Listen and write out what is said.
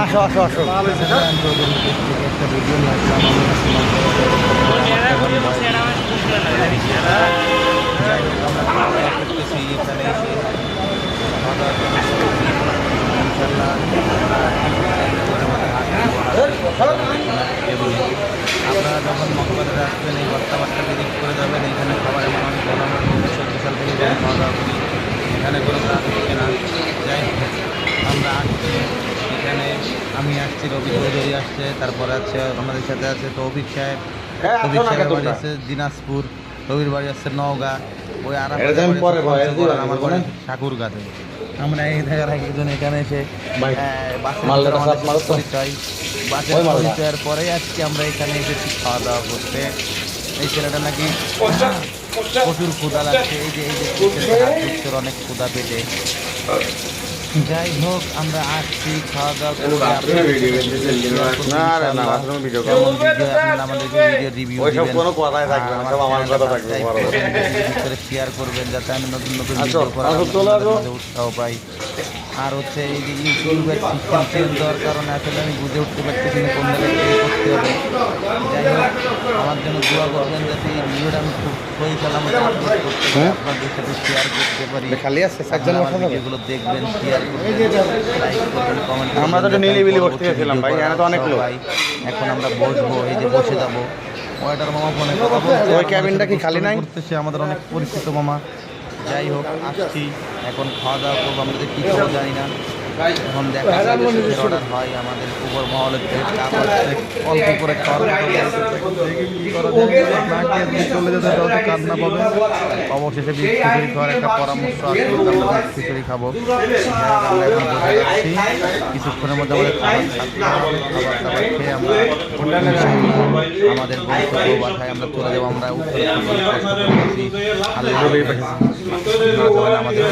আসো আসো আসো একটা ভিডিও নিয়ে আসলাম করতেছি এখানে এসে আপনারা যখন মকবরে আসবেন এই বস্তা ভিজিট করে যাবেন। এখানে খাবার এমন অনেক ভালো আমরা 2014 সাল থেকে খাওয়া দাওয়া করি। এখানে কোনো কাজ হচ্ছে না। যাই হোক আমরা আসছি এখানে, আমি আসছি, রবি চৌধুরী আসছে, তারপরে আছে আমাদের সাথে আছে তৌফিক সাহেব। তৌফিক সাহেবের বাড়ি আছে দিনাজপুর, রবির বাড়ি আছে নওগাঁ, ওই আর আমার বাড়ি ঠাকুরগাঁতে। আমরা এই জায়গার একজন এখানে এসে বাসের পরিচয়ের পরেই আজকে আমরা এখানে এসেছি খাওয়া দাওয়া করতে। এই ছেলেটা নাকি প্রচুর ক্ষুধা লাগছে, এই যে অনেক ক্ষুধা পেটে। যাই হোক আমরা আসছি খাওয়া দাওয়া করে আমাদেরকে ভিডিও রিভিউ শেয়ার করবেন যাতে আমি নতুন নতুন উৎসাহ পাই। আর হচ্ছে এই যে ইউটিউবের সিস্টেম চেঞ্জ হওয়ার কারণে আসলে আমি বুঝে উঠতে পারতেছি না কোন জায়গায় করতে হবে। যাই হোক আমার জন্য দোয়া করবেন যাতে এই ভিডিওটা আমি খুব সহি সালামত আপলোড করতে পারি, আপনাদের সাথে শেয়ার করতে পারি। খালি আছে ভিডিওগুলো দেখবেন, শেয়ার করবেন, লাইক করবেন, কমেন্ট করবেন। আমরা তো নিলিবিলি বসতে গেছিলাম ভাই, এখানে তো অনেক লোক। এখন আমরা বসবো, এই যে বসে যাবো। ওইটার মামা ফোনে কথা বলছে, ওই ক্যাবিনটা কি খালি নাই করতেছে, আমাদের অনেক পরিচিত মামা। যাই হোক আসছি, এখন খাওয়া দাওয়া করবো। আমাদের কী করবো জানি না, এখন দেখা যাবে অর্ডার হয়। আমাদের উপর মহলের অল্প করে চলে যেতে কান্না পাবে। অবশেষে খিচুড়ি খাওয়ার একটা পরামর্শ আসলে আমরা খিচুড়ি খাবো। আমরা এখন বসে যাচ্ছি, কিছুক্ষণের মধ্যে আমাদের খাবার দাবার খেয়ে আমরা আমাদের গন্তব্য বাসায় আমরা চলে যাবো। আমরা উত্তরে আমাদের